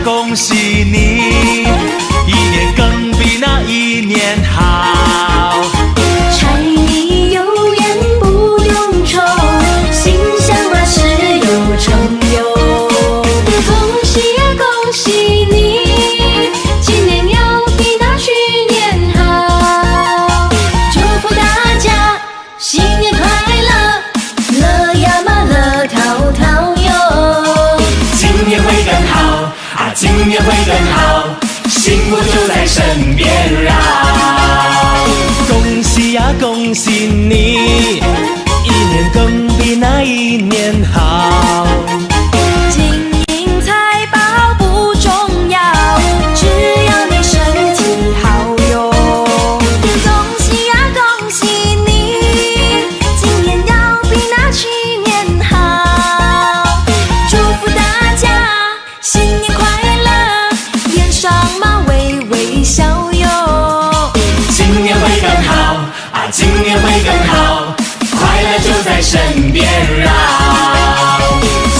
恭喜你，一年更比那一年好。柴米油盐不用愁，心想万事有成就。恭喜呀恭喜你，今年要比那去年好。祝福大家新年快乐，乐呀嘛乐淘淘哟。今年会更好啊，今年会更好，幸福就在身边绕。恭喜呀恭喜你，一年更比那一年好。金银财宝不重要，只要你身体好哟。恭喜呀恭喜你，今年要比那去年好。祝福大家新年快乐，脸上嘛微微笑哟。今年会更好啊，今年会更好，快乐就在身边绕。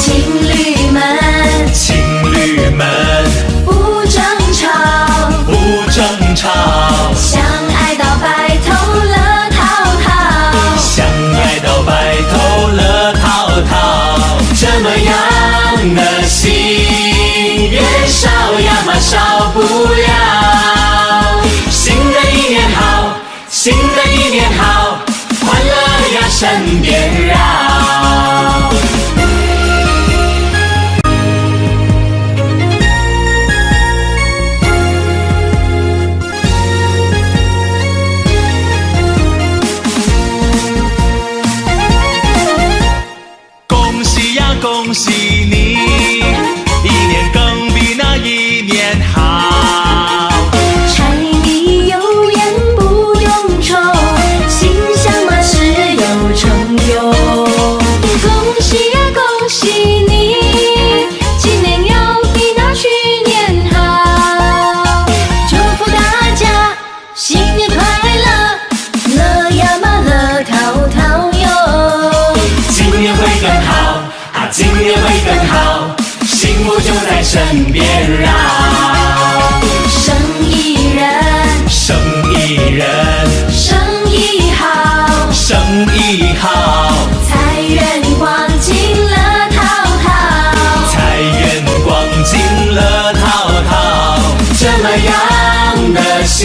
情侣们，情侣们不争吵，不争吵，相爱到白头乐淘淘。相爱到白头乐淘淘。这么样的心愿少呀嘛少不了。新的一年好，新的一年好，欢乐呀身边绕。恭喜呀恭喜你，一年更比那一年好。柴米油盐不用愁，心想万事有成就。恭喜呀恭喜你，今年要比那去年好。祝福大家新年快乐，乐呀嘛乐淘淘哟。今年会更好啊，今年会更好，幸福就在身边绕。生意人，生意人，生意好，生意好，财源广进乐淘淘。财源广进乐淘淘。这么样的心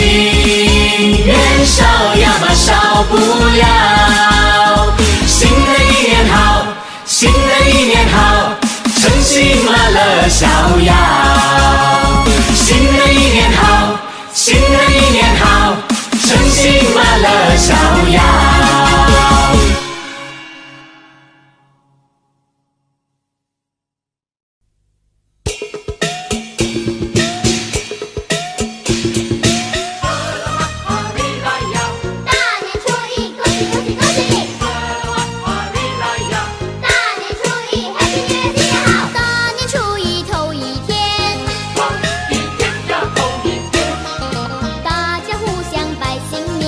愿少呀嘛少不了。新的一年好，新的一年好，诚心嘛乐逍遥。新的一年好，新的一年好，诚心嘛乐逍遥。大年初一，恭喜恭喜恭喜！大年初一，Happy New Year，新年好！大年初一头一天，大家互相拜新年。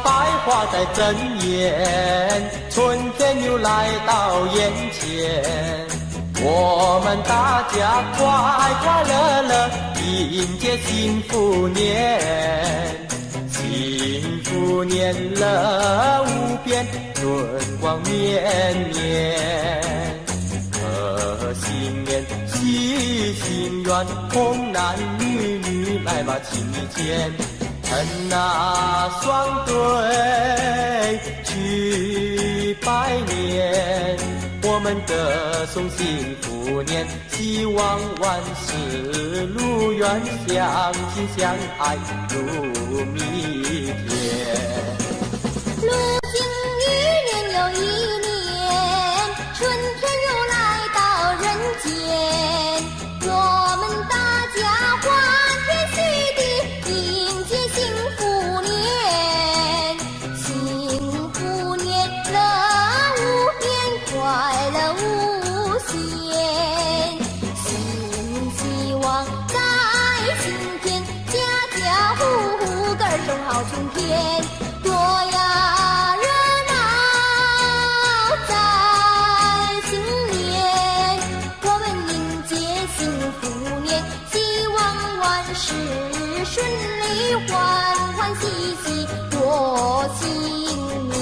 百花在争艳，春天又来到眼前。我们大家快快乐乐迎接幸福年，幸福年乐无边，春光绵绵。贺新年喜心愿，童男女女来吧亲密间。趁那双对去拜年，我们歌颂幸福年，希望万事如愿，相亲相爱如蜜甜。如今一年又一年，春天又来到人间，我们大家欢天喜地迎接幸福年，幸福年乐无边，快乐无限，新希望在今天，家家户户歌声好春天，多呀热闹在新年，我们迎接幸福年，希望万事顺利，欢欢喜喜过新年。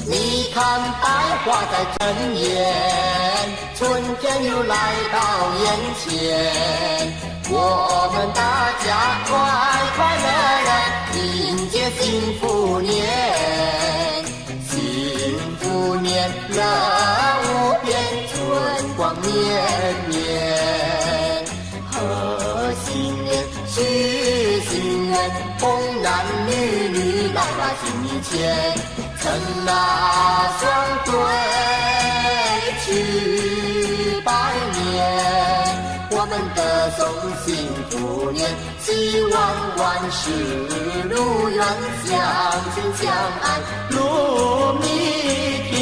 你看百花在争艳，春天又来到眼前。我们大家快快乐乐迎接幸福年，幸福年乐无边，春光绵绵。贺新年许心愿，童男女女来吧心里牵。趁那双对去拜年，我们歌颂幸福年，希望万事如愿，相亲相爱如蜜甜。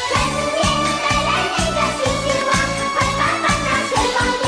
春天带来那个新希望，快把烦恼全放掉。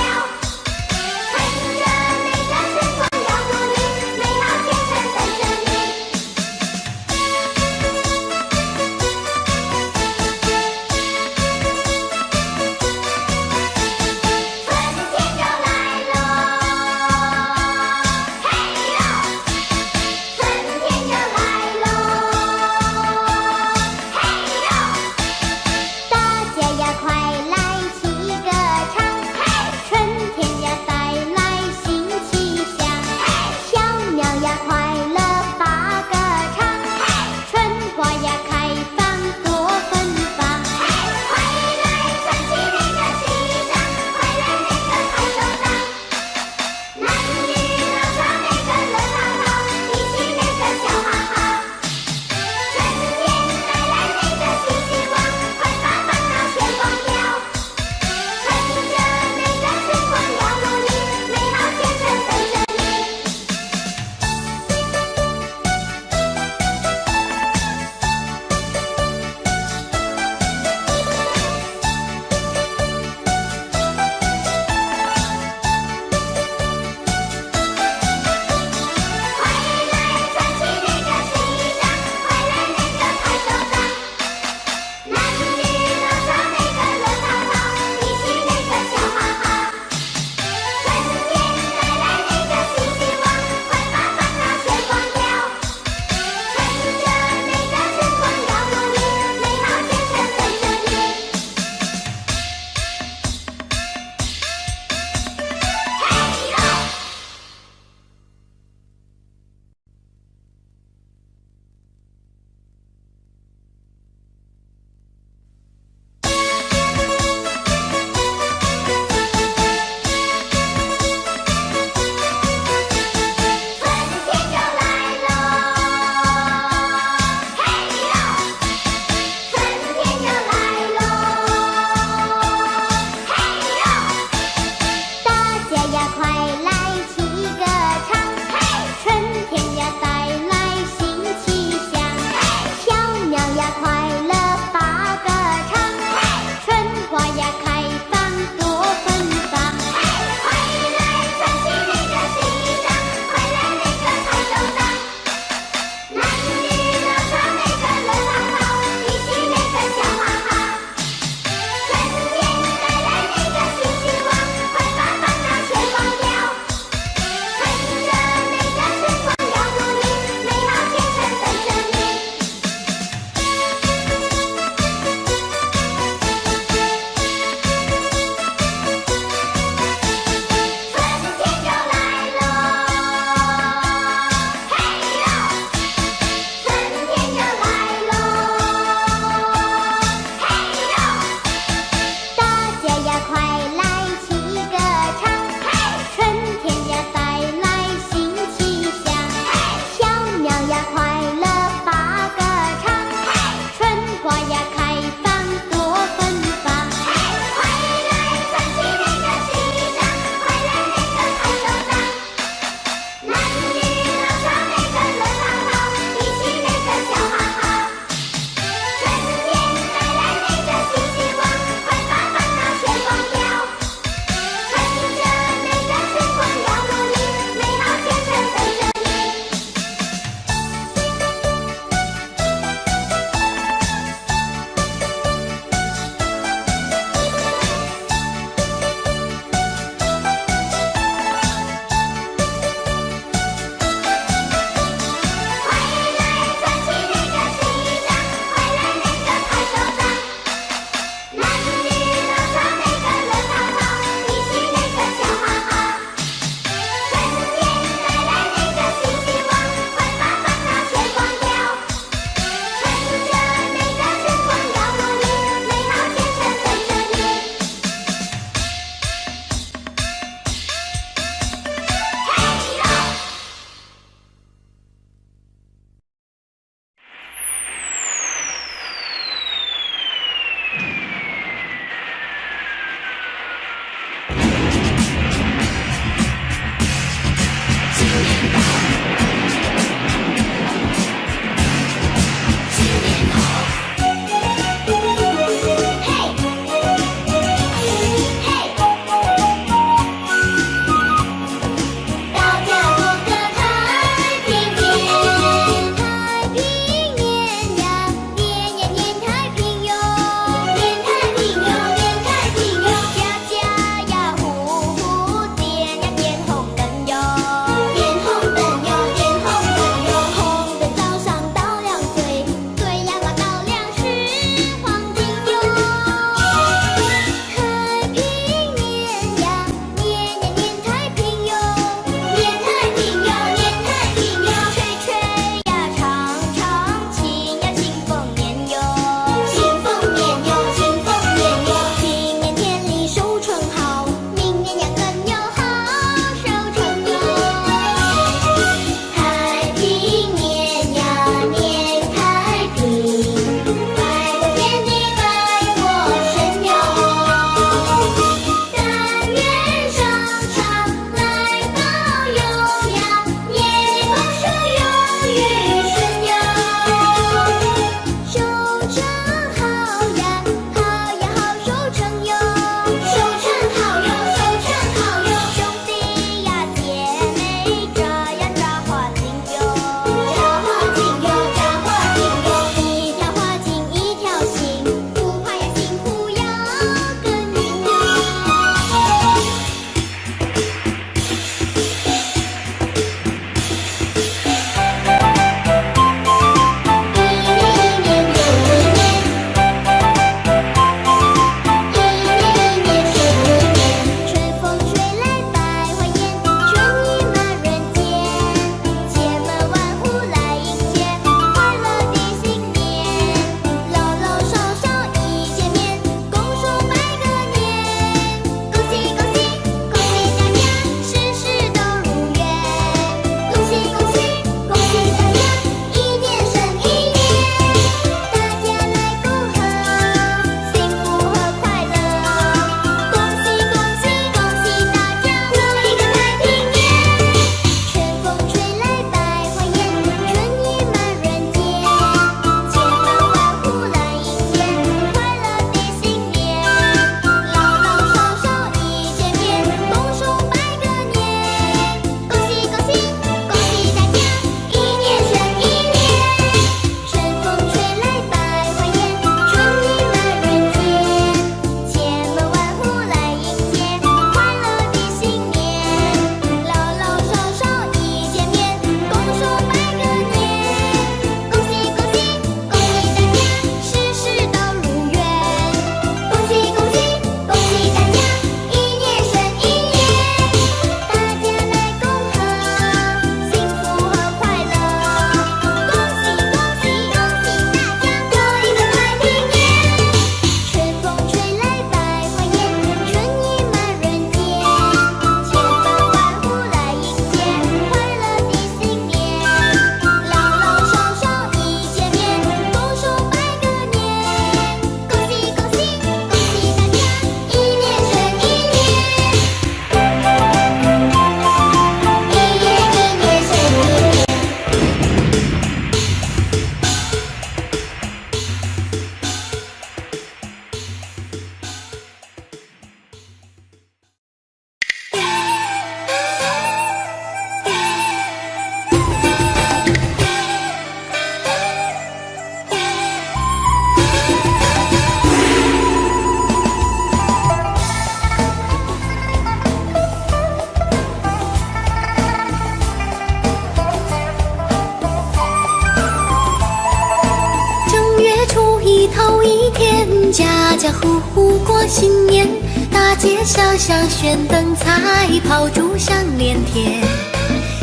家户户过新年，大街小巷悬灯彩，炮竹响连天。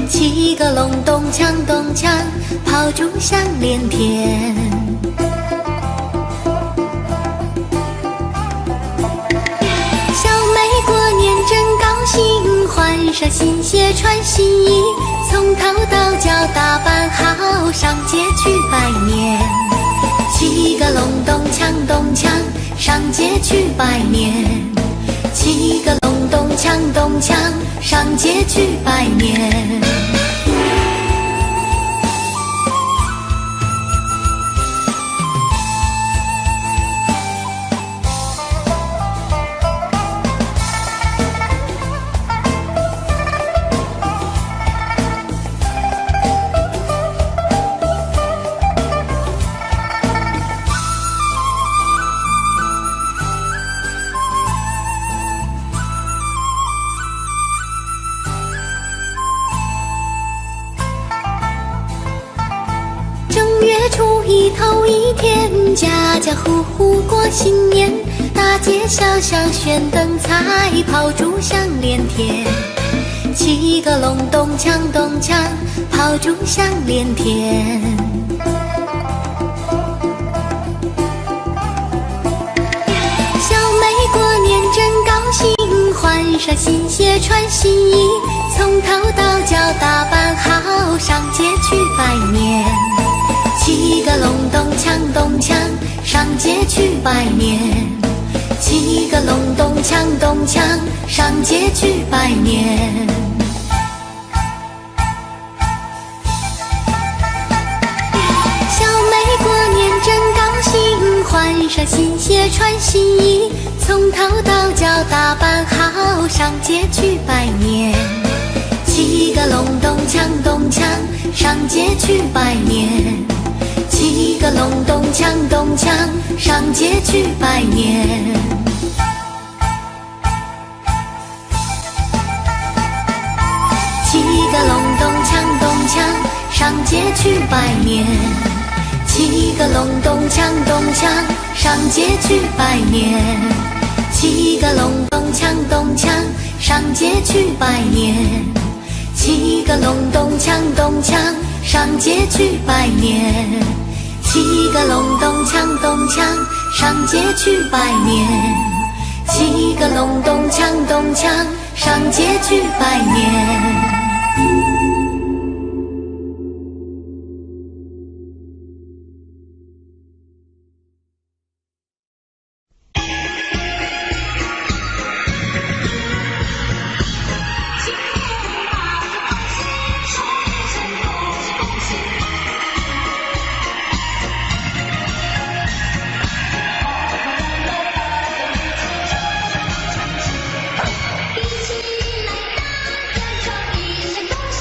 七个隆咚锵咚锵，炮竹响连天。小妹过年真高兴，换上新鞋穿新衣，从头到脚打扮好，上街去拜年。七个隆咚锵咚锵，上街去拜年。七个隆咚锵咚锵，上街去拜年。初一头一天，家家户户过新年，大街小巷悬灯彩，炮竹响连天。七个隆咚锵咚锵，炮竹响连天。小妹过年真高兴，换上新鞋穿新衣，从头到脚打扮好，上街去拜年。七个隆咚锵咚锵，上街去拜年。七个隆咚锵咚锵，上街去拜年。小妹过年真高兴，换上新鞋穿新衣，从头到脚打扮好，上街去拜年。七个隆咚锵咚锵，上街去拜年。七个隆咚锵咚锵，上街去拜年。七个隆咚锵咚锵，上街去拜年。七个隆咚锵咚锵，上街去拜年。七个隆咚锵咚锵，上街去拜年。七个隆咚锵咚锵，上街去拜年。七个隆咚锵咚锵，上街去拜年。七个隆咚锵咚锵，上街去拜年。一起来大家唱一声恭喜。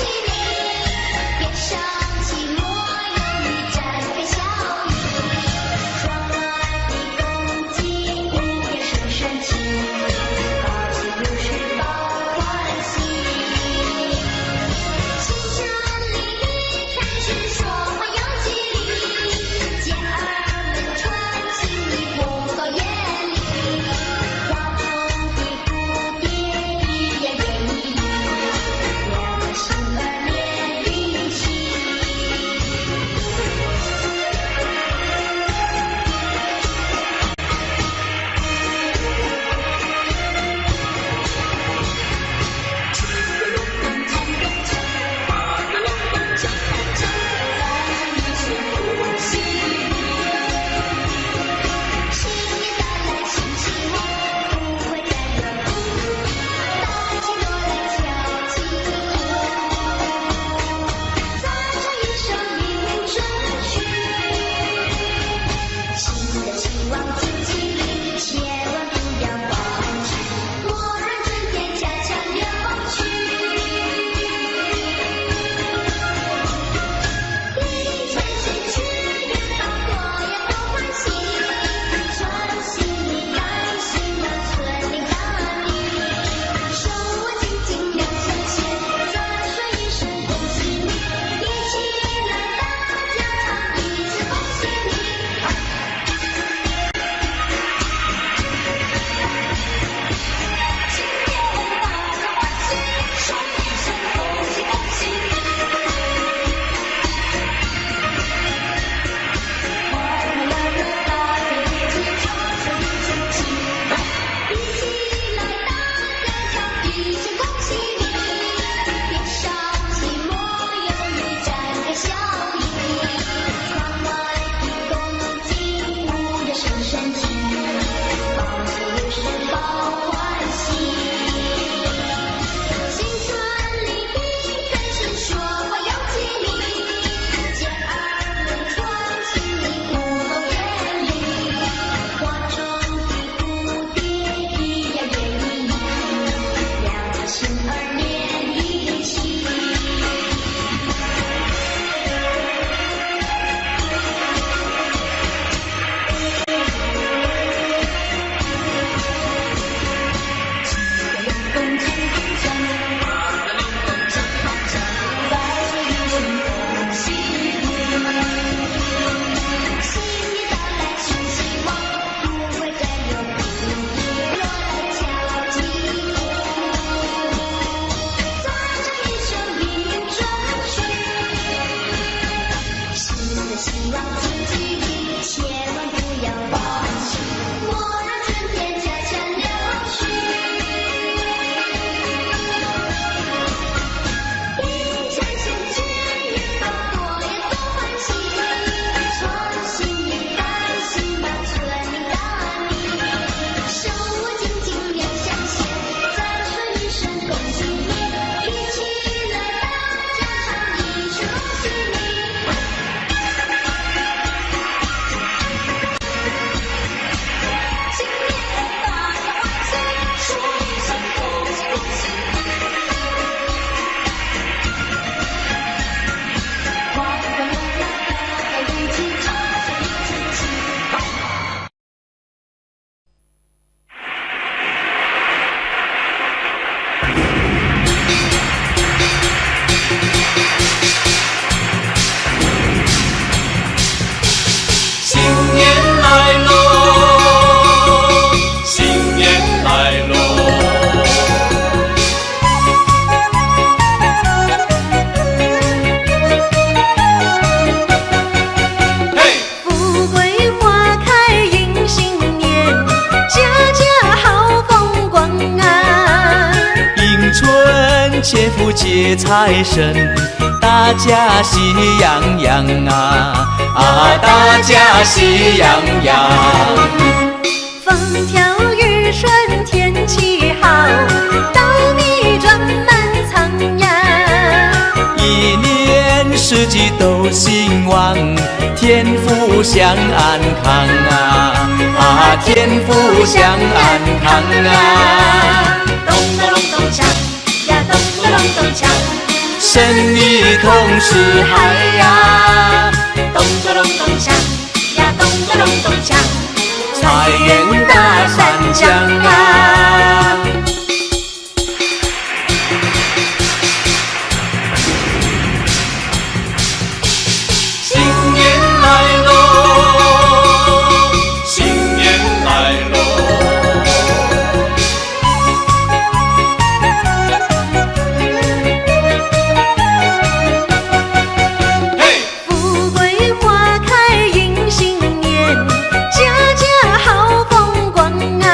切福接财神，大家喜洋洋啊啊，大家喜洋洋。风调雨顺天气好，稻米装满仓呀。一年四季都兴旺，天福享安康啊啊，天福享安康啊。咚咚隆咚锵呀，咚咚隆咚锵，生意同时嗨呀，咚咚隆咚锵呀，咚咚隆咚锵，财源大三江啊。新年来喽，新年来喽。富贵花开迎新年，家家好风光啊。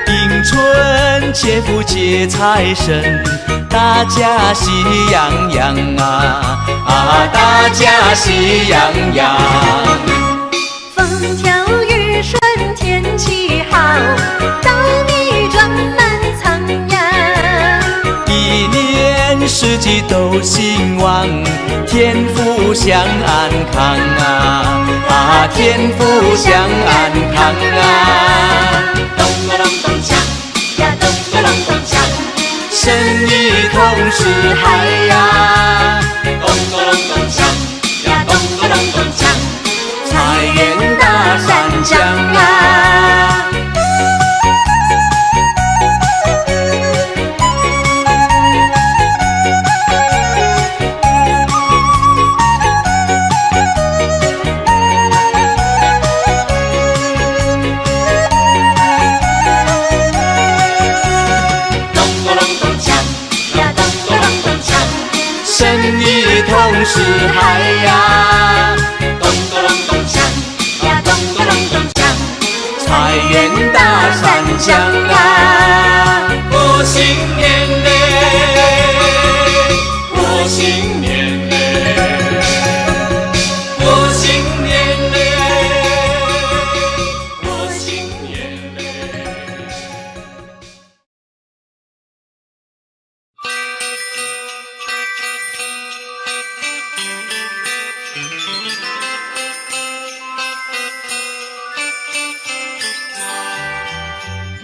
迎春切福接财神，大家喜洋洋啊啊，大家喜洋洋。风调雨顺天气好，稻米装满仓呀。一年四季都兴旺，天福享安康啊啊，天福享安康啊。咚咚隆咚锵呀，咚咚隆咚锵，生意同时嗨呀，咚咚隆咚锵呀，咚咚隆咚锵，财源大三江啊。生意同时嗨呀，咚咚隆咚锵呀，咚咚隆咚锵，财源大三江啊。过新年嘞，过新年嘞，过新年嘞，过新年嘞。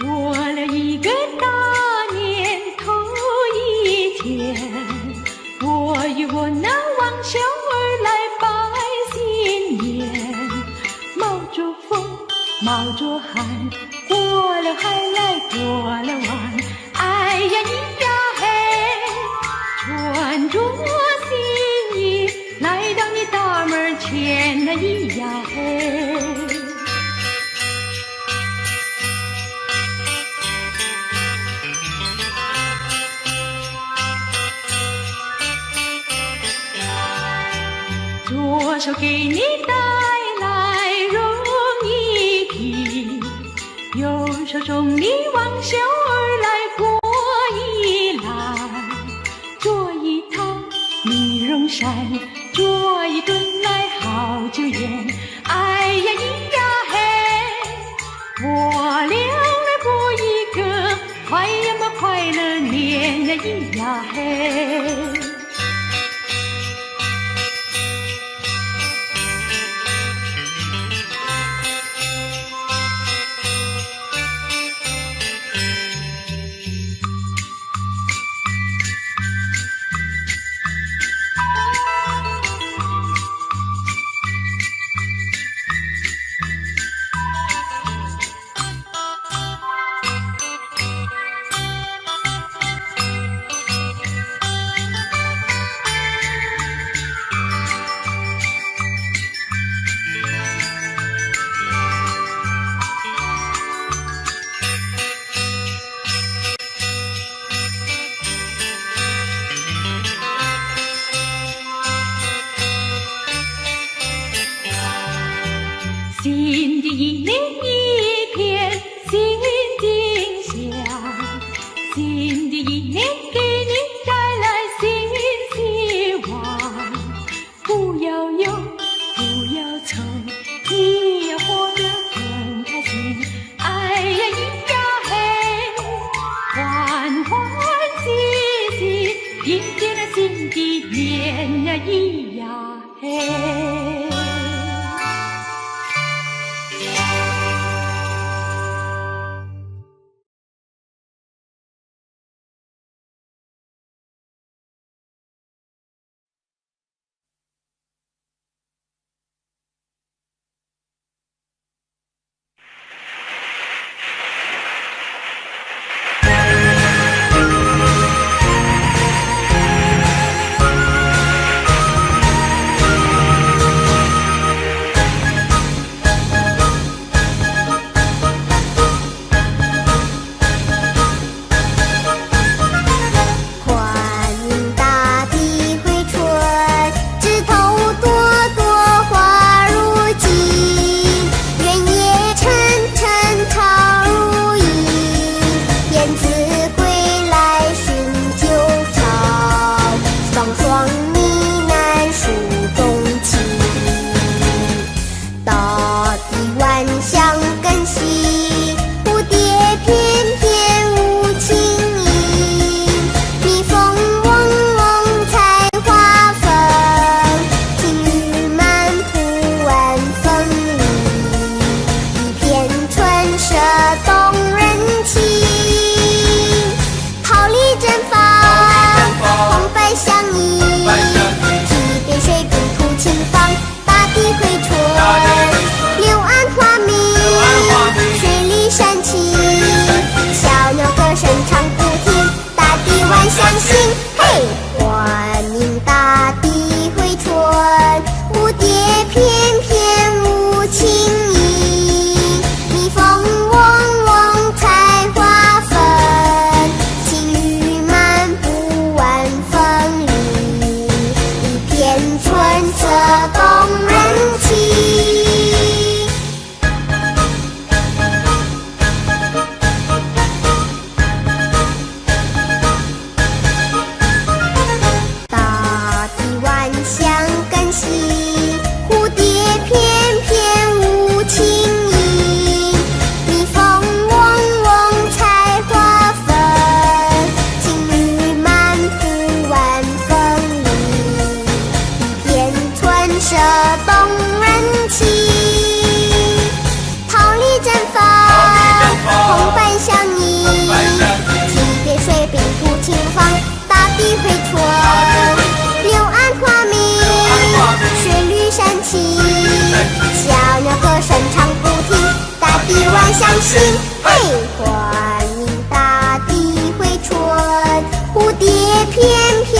过了一个大年头一天，我与我那王小儿来拜新年。冒着风，冒着汗，过了海来过了湾，哎呀咿呀嘿，穿着新衣来到你大门前，那咿呀嘿。左手给你带来绒衣匹，右手送你往小儿来过一篮，做一套米绒衫，做一顿来好酒宴，哎呀咿呀嘿，我俩来过一个快呀嘛快乐年呀咿呀嘿。的一年给你带来新希望，不要忧，不要愁，你要活得很开心。哎呀咿呀嘿，欢欢喜喜，迎接了新的年呀咿呀嘿。相信，嘿，欢迎大地回春，蝴蝶翩翩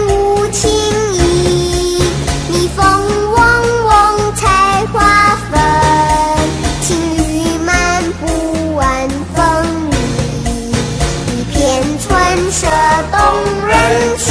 舞情意，蜜蜂嗡嗡采花粉，情侣漫步晚风里，一片春色动人情。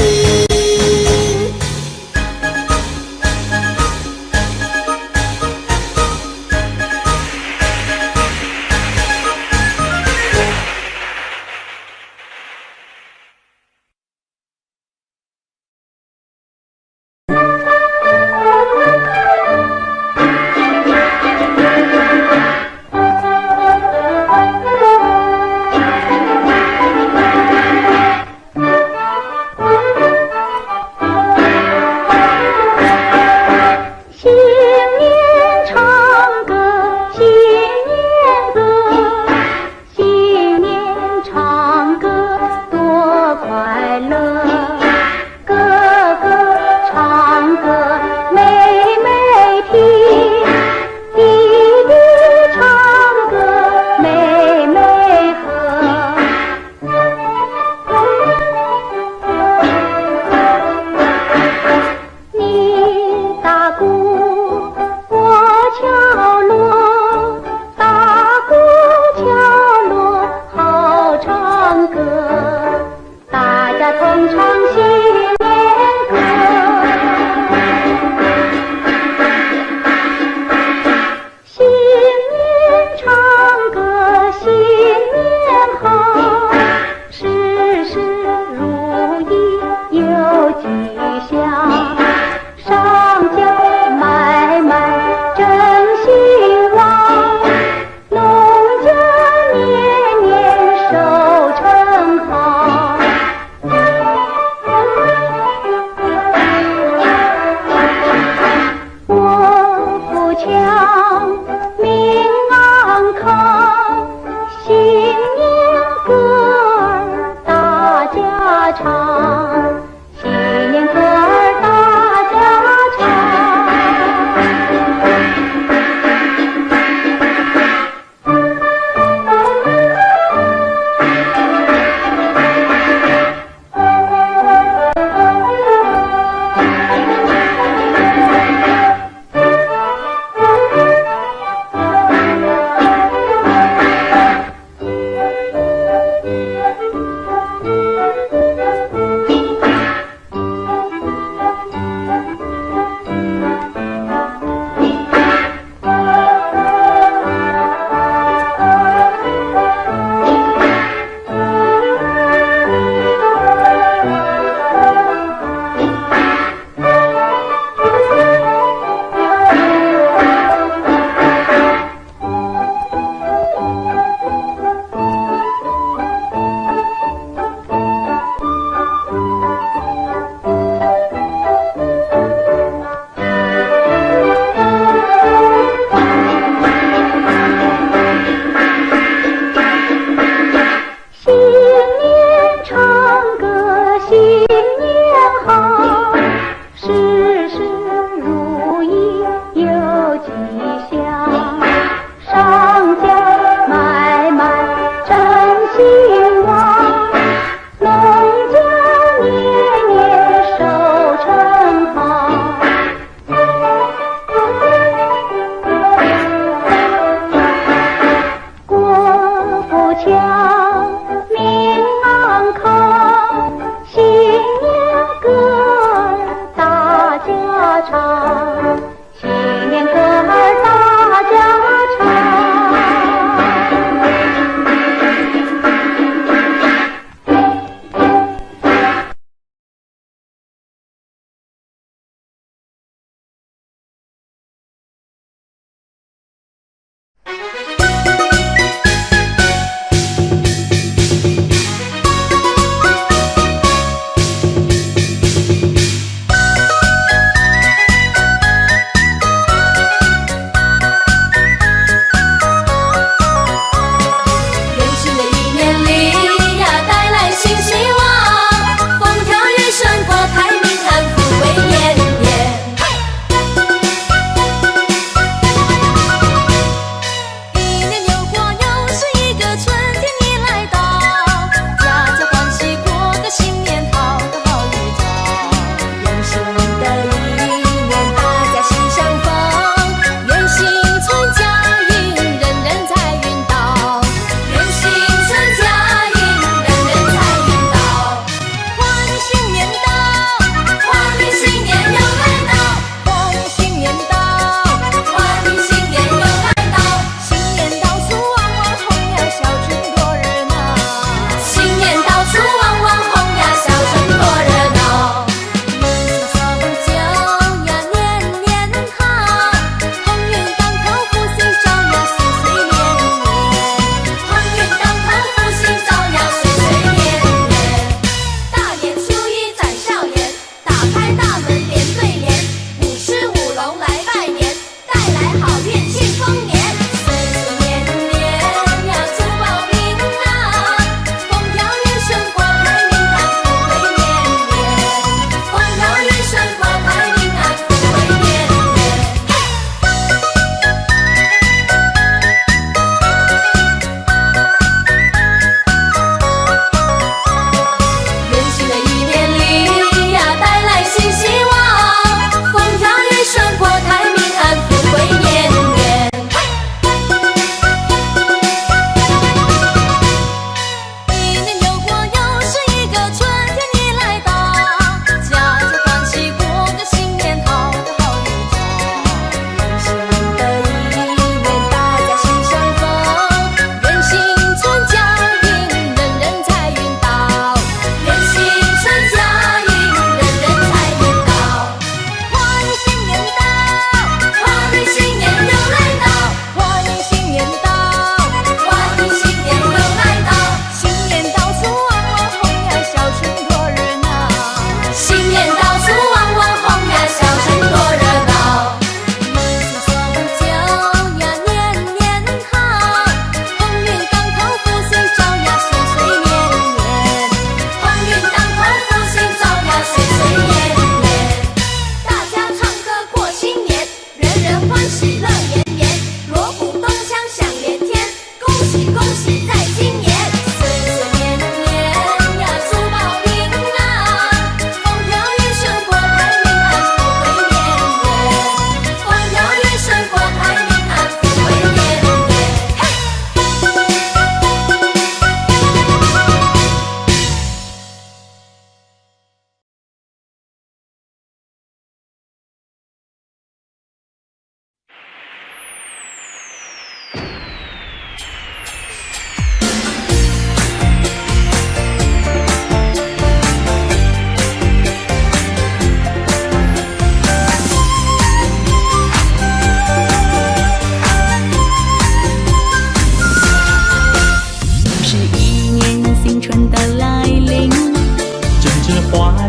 同唱，新年歌儿大家唱。强，命安康，心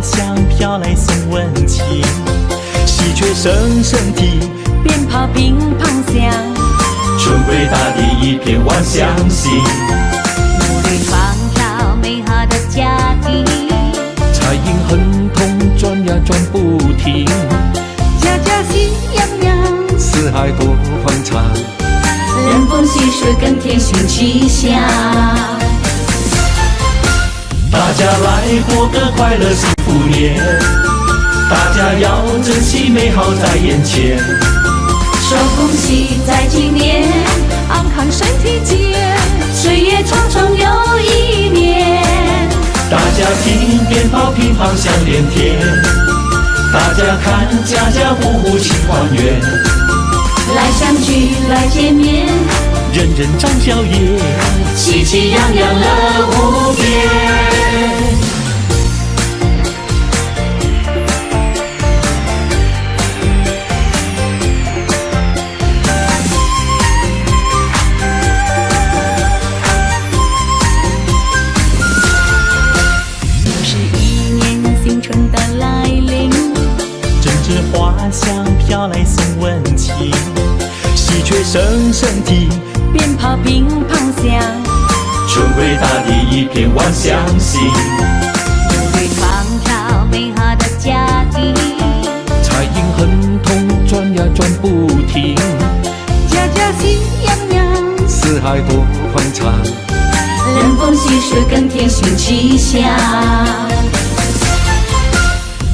香飘来送温情，喜鹊声声啼，鞭炮乒乓响，春归大地一片万象新。努力创造美好的家庭，彩影亨通转呀转不停，家家喜洋洋，四海多欢畅，人逢喜事更添新气象。大家来过个快乐幸福年，大家要珍惜美好在眼前。说恭喜在今年，安康身体健，岁月长长又一年。大家听鞭炮乒乓响连天，大家看家家户户庆团圆。来相聚来见面，人人张笑颜，喜气洋洋乐无边。又是一年新春的来临，阵阵花香飘来送温情，喜鹊声声啼，鞭炮乒乓响，春归大地一片万象新。努力创造美好的家庭，彩影亨通转呀转不停，家家喜洋洋，四海多欢畅，人逢喜事更添新气象。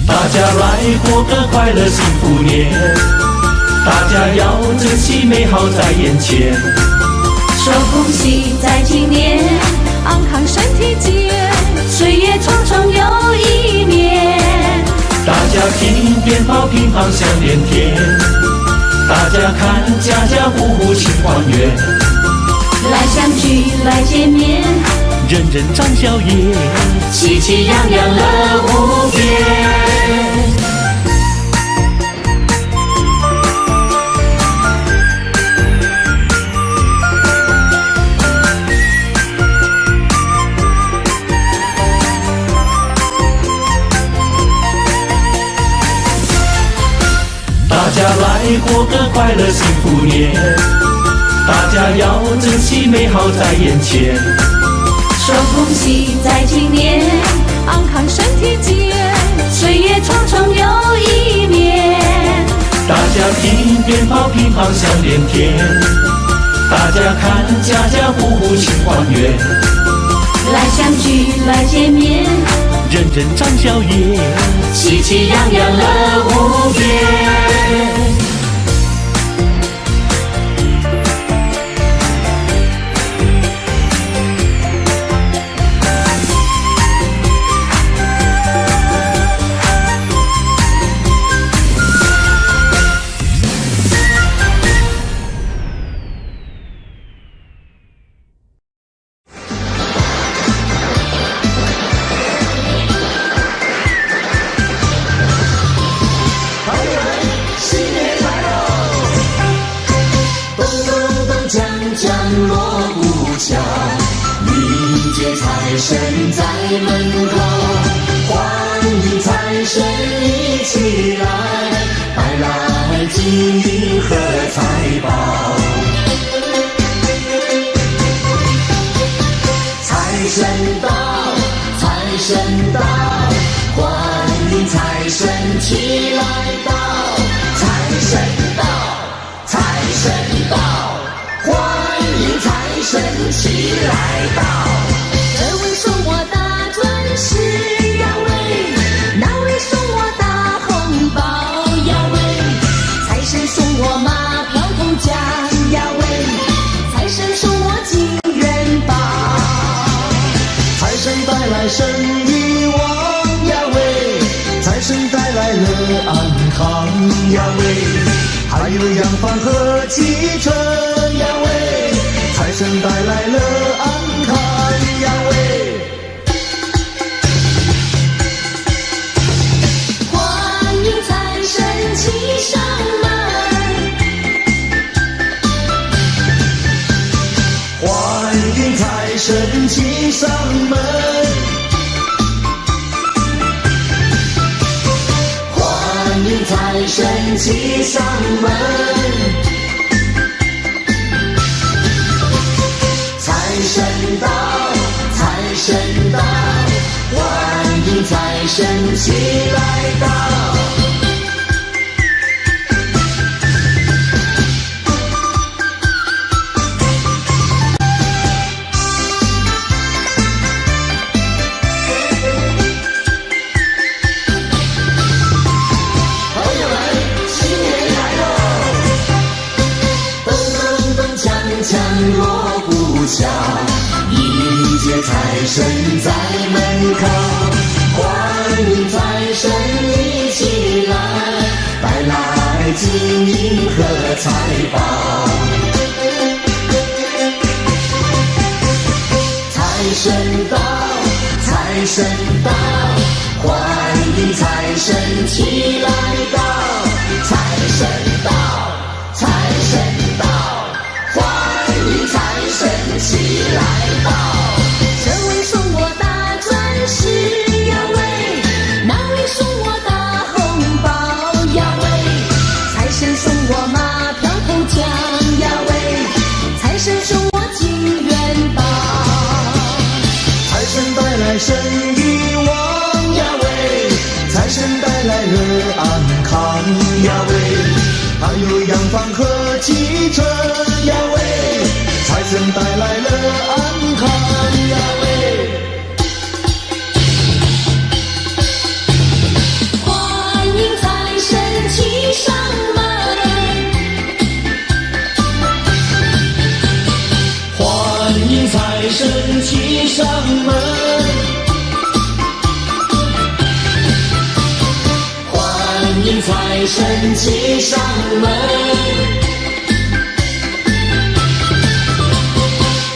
大家来过个快乐幸福年，大家要珍惜美好在眼前。说恭喜在今年，安康身体健，岁月长长又一年。大家听鞭炮乒乓响连天，大家看家家户户庆团圆。来相聚来见面，人人张笑颜，喜气洋洋乐无边。大家来过个快乐幸福年，大家要珍惜美好在眼前。说恭喜在今年，安康身体健，岁月长长又一年。大家听鞭炮乒乓响连天，大家看家家户户庆团圆。来相聚来见面，人人张笑颜，喜气洋洋乐无边。神在门口，欢迎财神一起来，带来金银和财宝。财神到，财神到，欢迎财神齐来到。财神到，财神到，欢迎财神齐来到。这位送我大钻石呀喂，那位送我大红包呀喂，财神送我马票头奖呀喂，财神送我金元宝。财神带来生意旺呀喂，财神带来了安康呀喂，还有洋房和汽车呀喂，财神带来了安康呀喂。欢迎财神骑上门，欢迎财神骑上门，财神骑上门，财神到，财神到，欢迎财神骑来到。锣鼓敲，迎接财神在门口，欢迎财神一起来，带来金银和财宝。财神到，财神到，欢迎财神起来到，财神到，财神到。财神起来到，这位送我大钻石呀喂，那位送我大红包呀喂，财神送我马票头奖呀喂，财神送我金元宝，财神带来生意旺呀喂，财神带来乐安康呀喂，还有洋房和汽车呀喂，财神带来了安康呀喂，欢迎财神骑上门，欢迎财神骑上门，欢迎财神骑上门。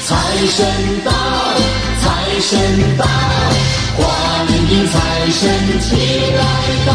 财神到，财神到，欢迎财神起来到。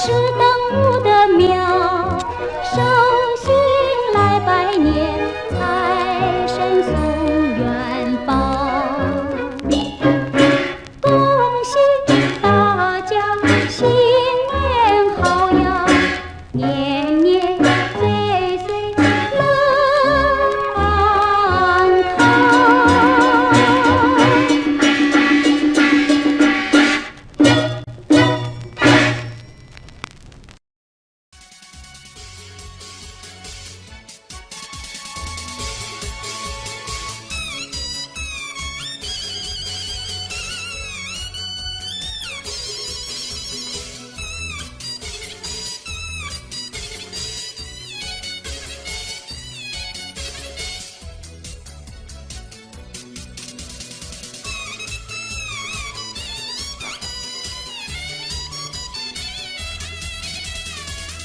是等午的庙，寿星来拜年。年年岁岁乐安康。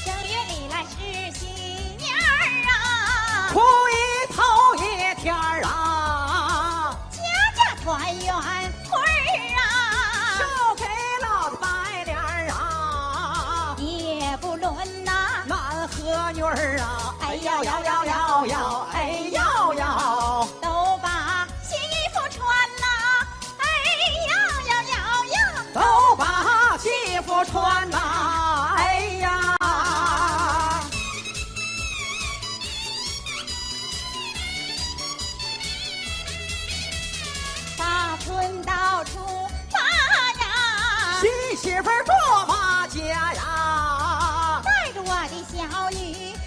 正月里来是新年儿啊，初一头一天儿啊，家家团圆会儿啊，手给老子拜年儿啊，也不论呐男和女儿啊，哎摇摇摇摇摇，哎摇摇，都把新衣服穿啦，哎摇摇摇摇，都把媳妇穿呐，哎呀。大村到处发呀，新媳妇儿坐马家呀，带着我的小女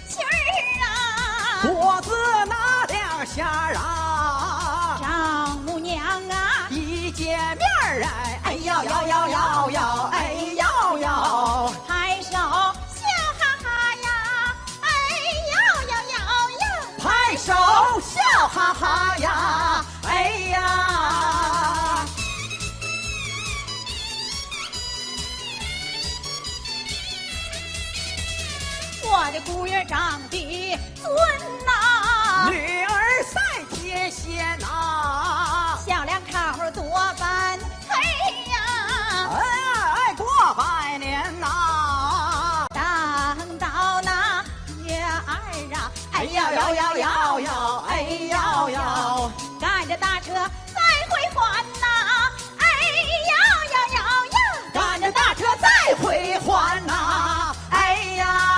婿儿啊，脖子拿两下儿啊，丈母娘啊，一见面儿哎，哎摇摇摇摇摇，哎摇摇，拍手笑哈哈呀，哎摇摇摇摇，拍手笑哈哈呀，哎呀。我的姑爷长得尊呐，女儿赛天仙呐，小两口多般配呀，哎过百年呐，等到那月儿啊，哎摇摇摇摇摇，哎摇摇，赶着大车再回还呐，哎摇摇摇摇，赶着大车再回还呐，哎呀。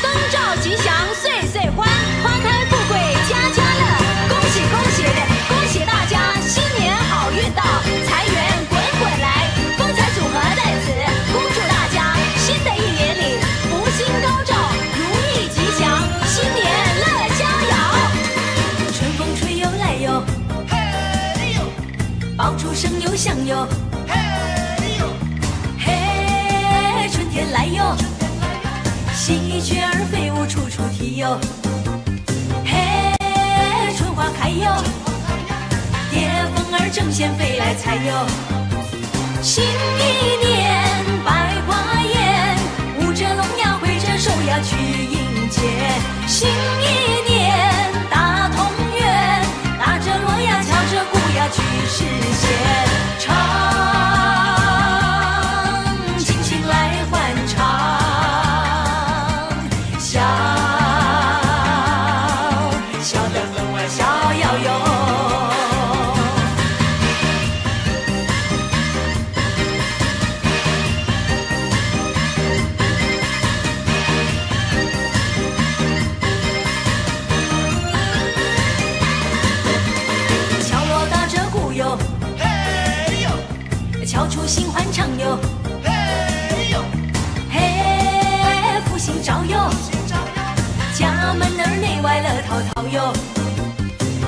灯照吉祥岁岁欢，花开富贵家家乐，恭喜恭喜恭喜大家新年好运到，财源滚滚来，风财组合在此恭祝大家新的一年里福星高照，如意吉祥，新年乐逍遥。春风吹又来哟，嘿呦，爆竹声又响哟，嘿呦，嘿，春天来哟。喜鹊儿飞舞处处啼哟，嘿，春花开哟，蝶蜂儿争先飞来采哟。新一年百花艳，舞着龙呀挥着手呀去迎接。新一年大同园，打着锣呀敲着鼓呀去实现。唱，尽情来欢唱。笑，笑得分外逍遥哟。敲锣打着鼓哟，嘿呦，敲出新欢唱哟，嘿呦，嘿，福星照哟。家门儿内外乐淘淘哟，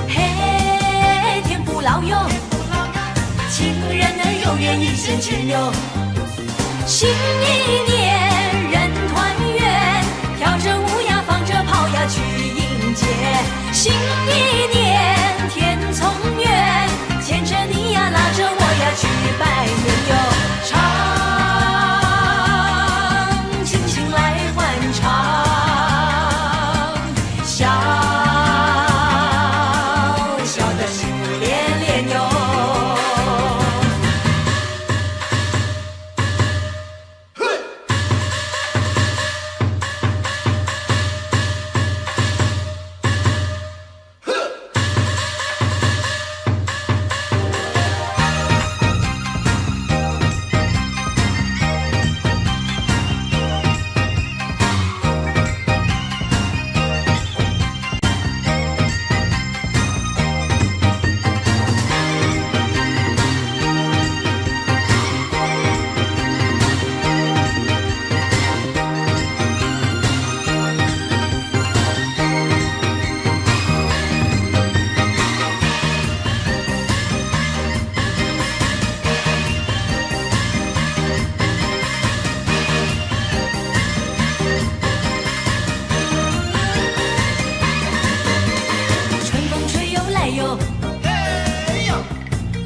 嘿，天不老哟，情人儿有缘一线牵哟。新一年人团圆，跳着舞呀放着炮呀去迎接。新一年天从远，牵着你呀拉着我呀去拜年哟。唱，尽情来欢唱。笑，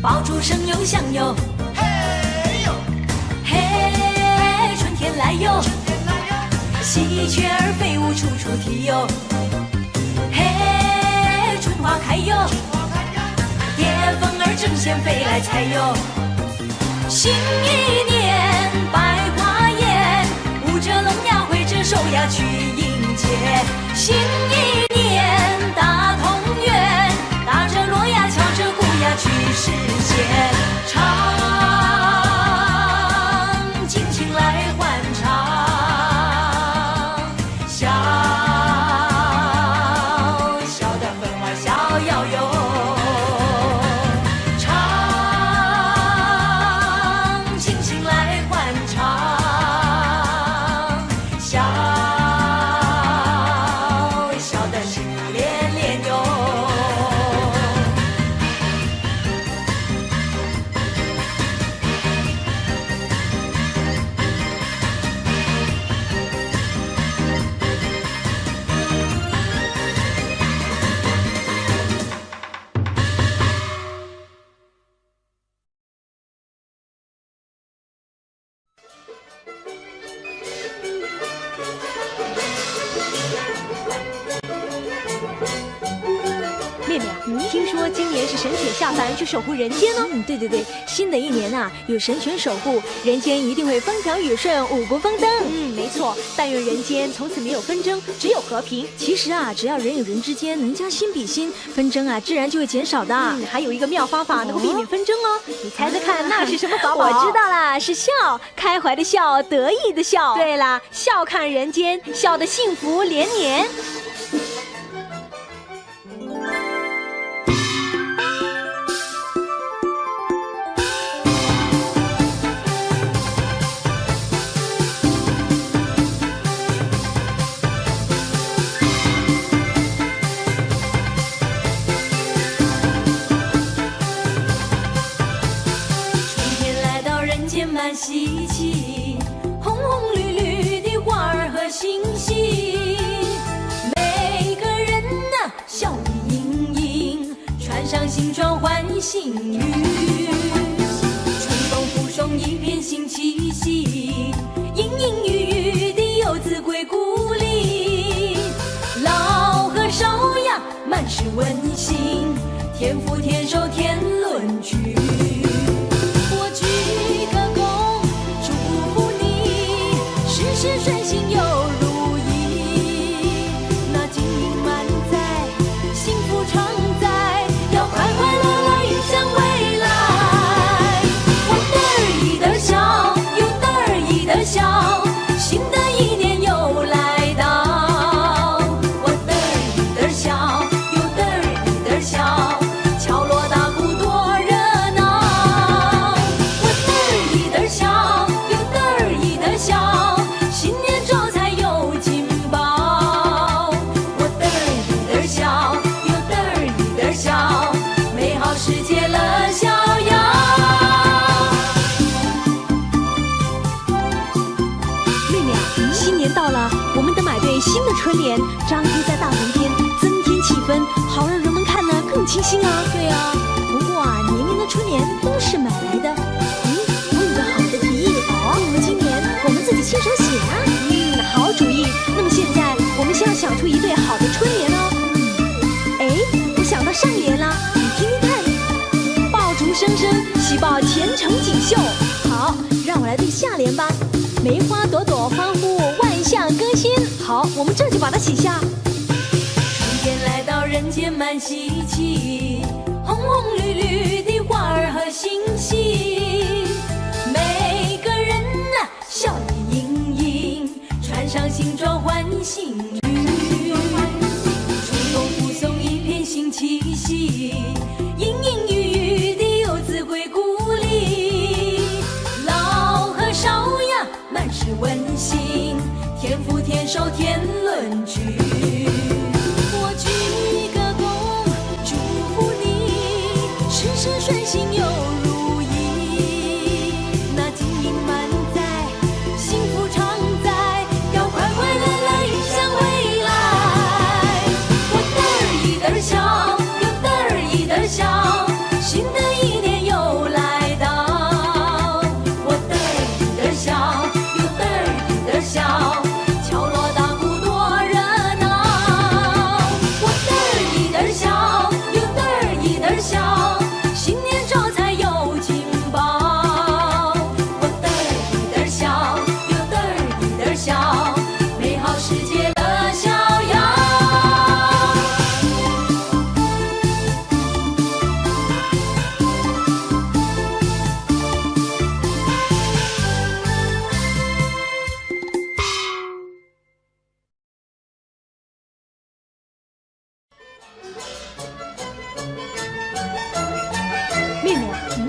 爆竹声又响哟，嘿，春天来哟，喜鹊儿飞舞处处啼哟，嘿，春花开哟，蝶蜂儿争先飞来采哟。新一年百花艳，舞着龙呀挥着手呀去迎接。新一年大同园，打着锣呀敲着鼓呀去实现。唱，尽情来欢唱，笑笑的分外逍遥哟。妹妹啊，听说今年是神犬下凡去守护人间哦。对对对，新的一年啊，有神犬守护，人间一定会风调雨顺，五谷丰登。没错，但愿人间从此没有纷争，只有和平。其实啊，只要人与人之间能将心比心，纷争啊，自然就会减少的。还有一个妙方法能够避免纷争哦。你猜猜看，那是什么法宝？我知道啦，是笑，开怀的笑，得意的笑。对啦，笑看人间，笑得幸福连年。满稀奇，红红绿绿的花儿和星星，每个人呐笑意盈盈，穿上新装换新衣，春风附送一片新气息，隐隐约约的游子归故里，老和少呀满是温馨，天福天寿天伦聚。事事顺心又如意，那金银满载，幸福常在，要快快乐乐迎向未来。我嘚儿一嘚儿笑，又嘚儿一嘚儿笑，新的一年又来到。我嘚儿一嘚儿笑，又嘚儿一嘚儿笑，敲锣打鼓多热闹。我嘚儿一嘚儿笑，又嘚儿一嘚儿笑。新年招财有金宝，我嘚儿一嘚儿笑，又嘚儿一嘚儿笑，美好世界乐逍遥。妹妹啊，新年到了，我们得买对新的春联，张贴在大门边，增添气氛，好让人们看得更清新啊。对啊，不过啊，年年的春联都是买来的。我有个好的提议，不如今年我们自己亲手写啊。好主意。那么现在我们先要想出一对好的春联哦。我想到上联啦，你听听看：爆竹声声，喜报前程锦绣。好，让我来对下联吧。梅花朵朵欢呼，万象更新。好，我们这就把它写下。春天来到人间满稀奇，红红绿绿的花儿和星星，每个人呐笑意盈盈，穿上新装换新衣，春风附送一片新气息，隐隐约约的游子归故里，老和少呀满是温馨，天福天寿天伦聚。我鞠个躬，祝福你事事顺心又如意，那金银满载，幸福常在，要快快乐乐迎向未来。我嘚儿一嘚儿笑，又嘚儿一嘚儿笑，新的一年又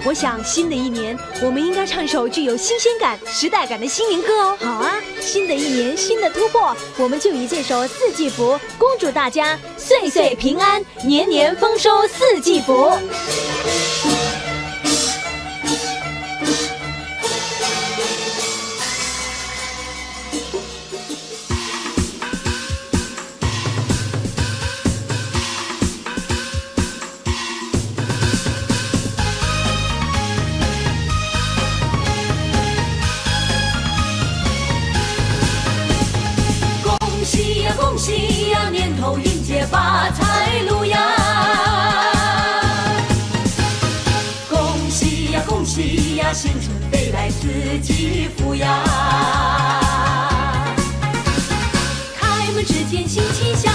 我想新的一年，我们应该唱首具有新鲜感、时代感的新年歌哦。好啊，新的一年新的突破，我们就以这首《四季福》恭祝大家岁岁平安，年年丰收四季福。恭喜呀，年头迎接发财路呀！恭喜呀，新春飞来四季福呀！开门之间新气象，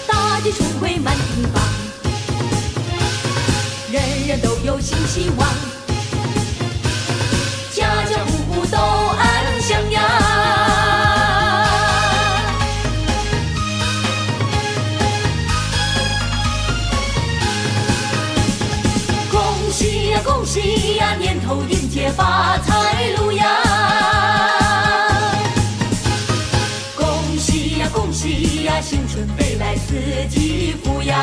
大街春回满地方，人人都有新希望，家家户户都安享呀！恭喜呀，年头迎接发财路呀！恭喜呀，新春飞来四季福呀！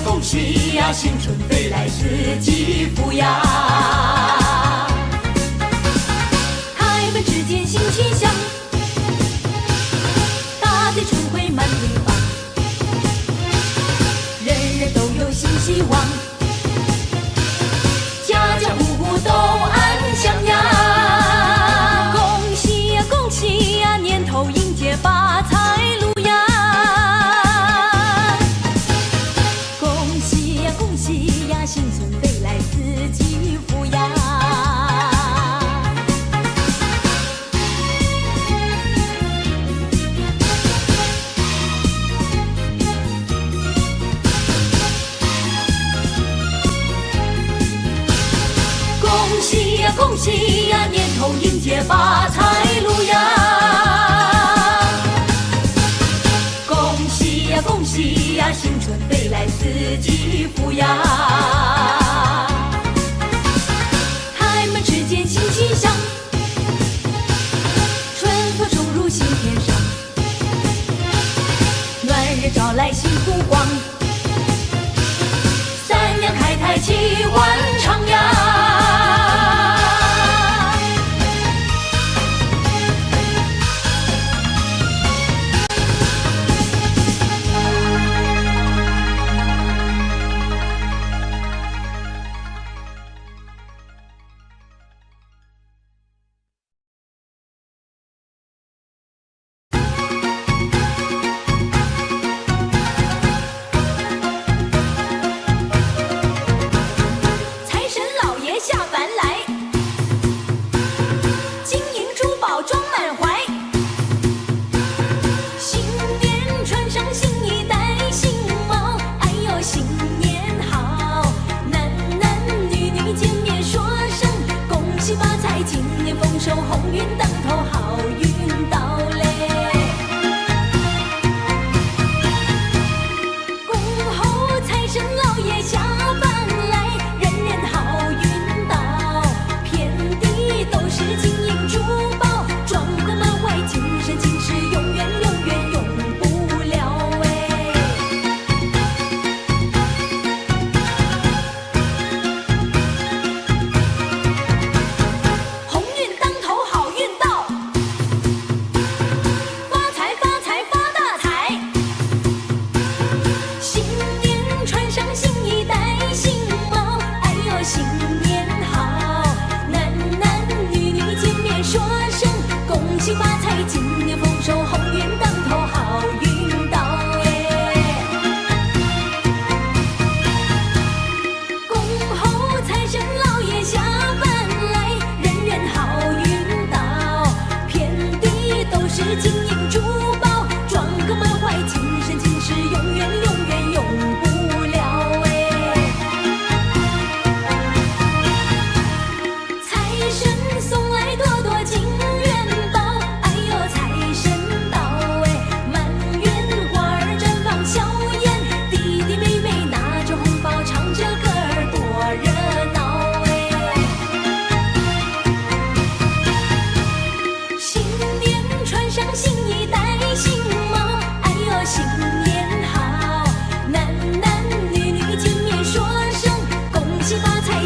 恭喜呀，新春飞来四季福呀！开门之间新气象，大地春回满地方，人人都有新希望，家家户户都安享呀！恭喜呀，年头迎接发财路呀！恭喜呀，新春飞来四季福呀！恭喜呀，年头迎接发财路呀！恭喜呀，新春飞来四季福呀！开门之间新气象，春风送入新天上，暖日照来新湖光，三阳开泰气欢畅呀！好运到。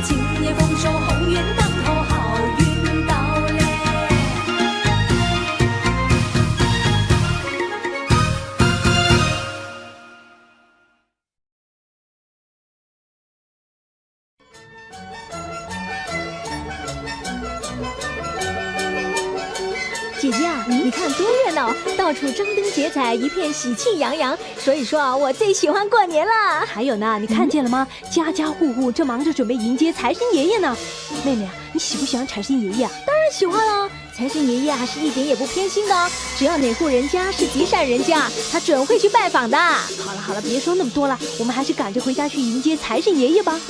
今年丰收，鸿运当头，好运到嘞。姐姐啊，你看多热闹，到处张灯结彩，一片喜气洋洋。所以说啊，我最喜欢过年了。还有呢，你看见了吗？家家户户正忙着准备迎接财神爷爷呢。妹妹啊，你喜不喜欢财神爷爷啊？当然喜欢了。财神爷爷啊，是一点也不偏心的哦。只要哪户人家是极善人家，他准会去拜访的。好了好了，别说那么多了，我们还是赶着回家去迎接财神爷爷吧。